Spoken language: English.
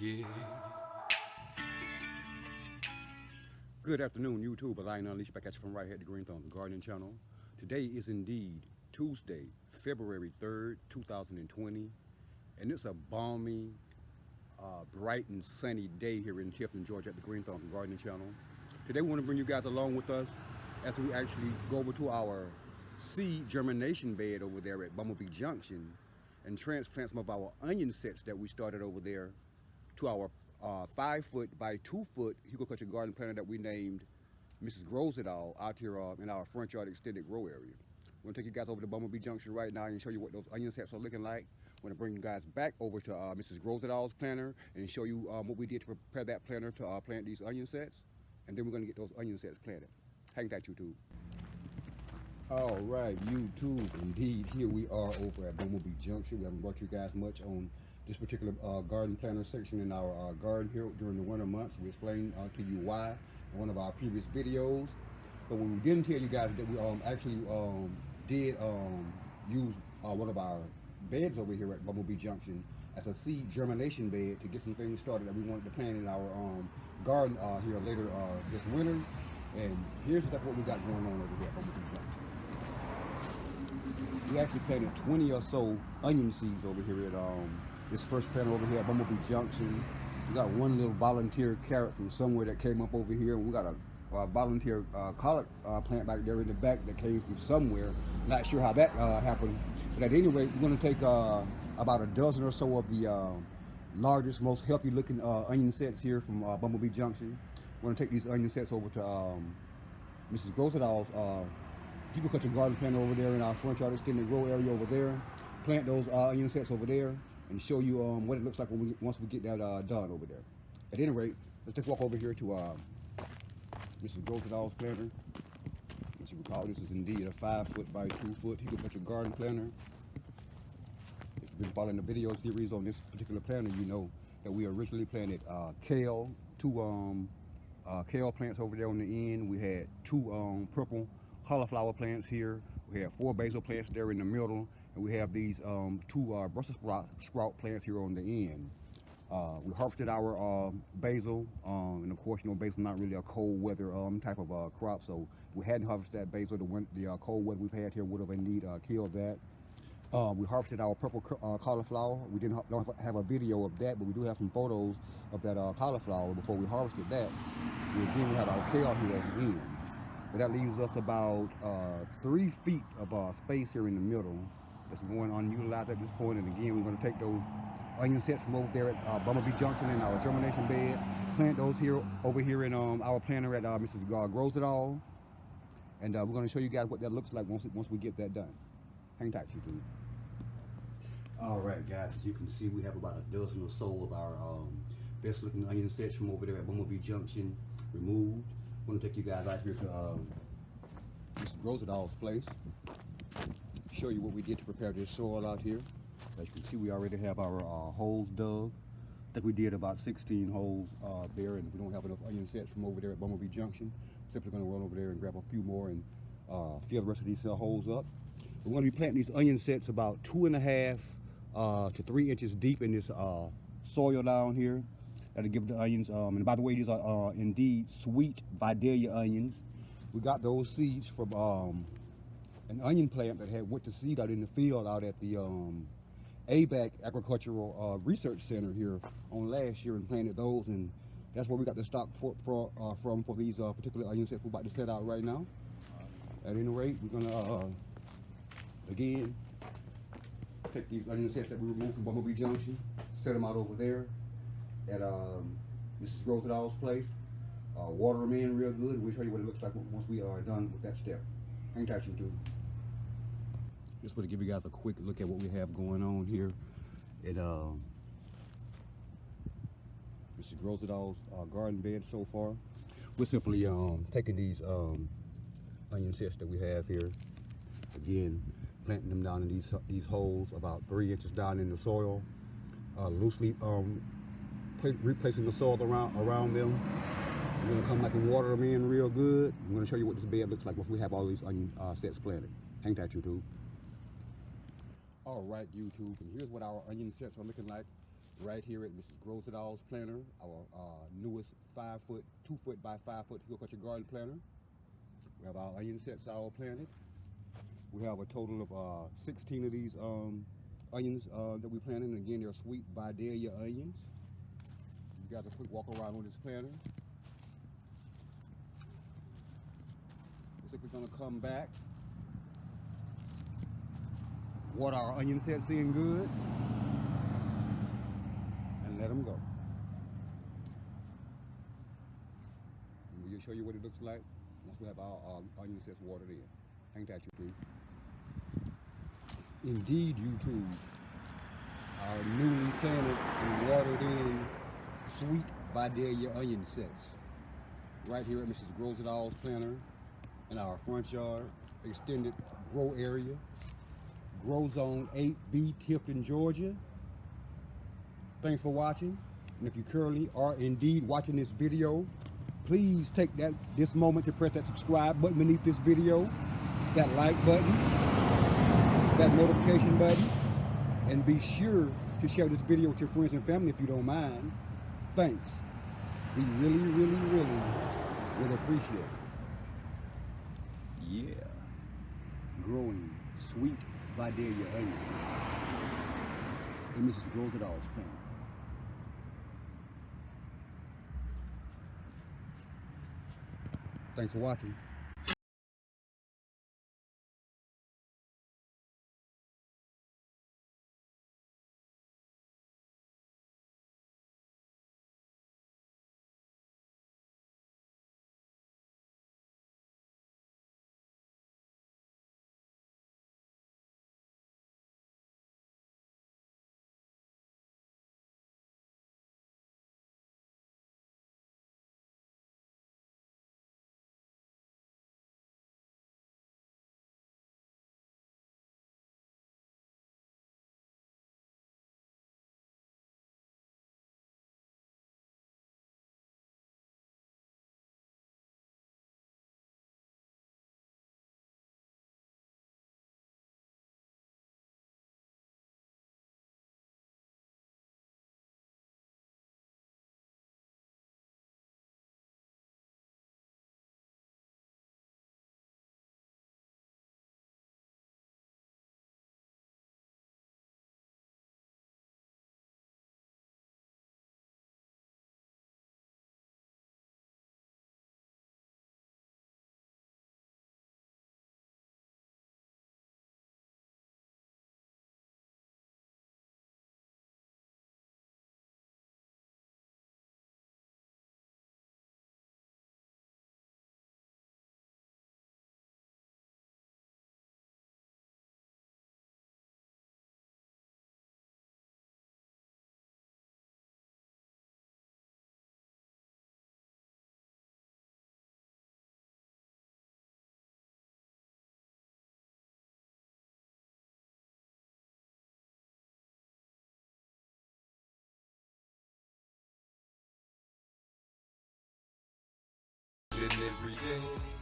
Yeah. Good afternoon, YouTube. Lion Unleashed back at you from right here at the Green Thumb Gardening Channel. Today is indeed Tuesday, February 3rd, 2020, and it's a balmy, bright and sunny day here in Tifton, Georgia at the Green Thumb Gardening Channel. Today we want to bring you guys along with us as we actually go over to our seed germination bed over there at Bumblebee Junction and transplant some of our onion sets that we started over there to our 5 foot by 2 foot Hugo garden planter that we named Mrs. Grows It All out here in our front yard extended grow area. We're gonna take you guys over to Bumblebee Junction right now and show you what those onion sets are looking like. We're gonna bring you guys back over to Mrs. Grows It All's planter and show you what we did to prepare that planter to plant these onion sets. And then we're gonna get those onion sets planted. Hang tight, YouTube. All right, YouTube, indeed, here we are over at Bumblebee Junction. We haven't brought you guys much on this particular garden planter section in our garden here during the winter months. We explained to you why in one of our previous videos. But what we didn't tell you guys is that we actually did use one of our beds over here at Bumblebee Junction as a seed germination bed to get some things started that we wanted to plant in our garden here later this winter. And here's what we got going on over here at Bumblebee Junction. We actually planted 20 or so onion seeds over here at this first planter over here at Bumblebee Junction. We got one little volunteer carrot from somewhere that came up over here. We got a volunteer collard plant back there in the back that came from somewhere. Not sure how that happened. But at any rate, we're going to take about a dozen or so of the largest, most healthy looking onion sets here from Bumblebee Junction. We're going to take these onion sets over to Mrs. Grows It All's garden planter over there in our front yard extended grow area over there. Plant those onion sets over there and show you what it looks like once we get that done over there. At any rate, let's take a walk over here to Mrs. Grows It All's planter. As you recall, this is indeed a 5 foot by 2 foot garden planter. If you've been following the video series on this particular planter, you know that we originally planted kale, two kale plants over there on the end. We had two purple cauliflower plants here. We have 4 basil plants there in the middle, and we have these two Brussels sprout plants here on the end. We harvested our basil, and of course, you know, basil not really a cold weather type of crop, so we hadn't harvested that basil. The cold weather we've had here would have indeed killed that. We harvested our purple cauliflower. We don't have a video of that, but we do have some photos of that cauliflower before we harvested that. Again, we have our kale here at the end. But that leaves us about 3 feet of space here in the middle that's going unutilized at this point. And again, we're going to take those onion sets from over there at Bumblebee Junction in our germination bed, plant those here over here in our planter at Mrs. Grows It All. And we're going to show you guys what that looks like once we get that done. Hang tight, YouTube. All right, guys, as you can see, we have about a dozen or so of our best looking onion sets from over there at Bumblebee Junction removed. I'm going to take you guys out here to Mr. Grows It All's place, show you what we did to prepare this soil out here. As you can see, we already have our holes dug. I think we did about 16 holes there, and we don't have enough onion sets from over there at Bumblebee Junction. Simply going to run over there and grab a few more and fill the rest of these holes up. We're going to be planting these onion sets about 2.5 to 3 inches deep in this soil down here. That'll give the onions, and by the way, these are indeed sweet Vidalia onions. We got those seeds from an onion plant that had went to seed out in the field out at the ABAC Agricultural Research Center here on last year and planted those, and that's where we got the stock from for these particular onion sets we're about to set out right now. At any rate, we're gonna again take these onion sets that we removed from Bumblebee Junction, set them out over there at Mrs. Grows It All's place. Water them in real good. We'll show you what it looks like once we are done with that step. Hang tight, YouTube. Just want to give you guys a quick look at what we have going on here at Mrs. Grows It All's garden bed so far. We're simply taking these onion sets that we have here, again, planting them down in these holes about 3 inches down in the soil, loosely replacing the soil around them. We're going to come back and water them in real good. I'm going to show you what this bed looks like once we have all these onion sets planted. Hang tight, YouTube. All right, YouTube, and here's what our onion sets are looking like right here at Mrs. Grosedal's planter, our newest 5-foot, 2-foot by 5-foot horticulture garden planter. We have our onion sets all planted. We have a total of 16 of these onions that we planted, and again, they're sweet Vidalia onions. You guys a quick walk around on this planter. Looks like we're gonna come back, water our onion sets in good, and let them go. And we'll show you what it looks like once we have our onion sets watered in. Hang tight, YouTube. Indeed, YouTube, our newly planted and watered in sweet Vidalia onion sets right here at Mrs. Grosedal's planter in our front yard, extended grow area, Grow Zone 8B, Tifton, Georgia. Thanks for watching, and if you currently are indeed watching this video, please take this moment to press that subscribe button beneath this video, that like button, that notification button, and be sure to share this video with your friends and family if you don't mind. Thanks. We really, really, really would appreciate it. Yeah. Growing sweet Vidalia onion in Mrs. Grosedal's planter. Thanks for watching. Every day.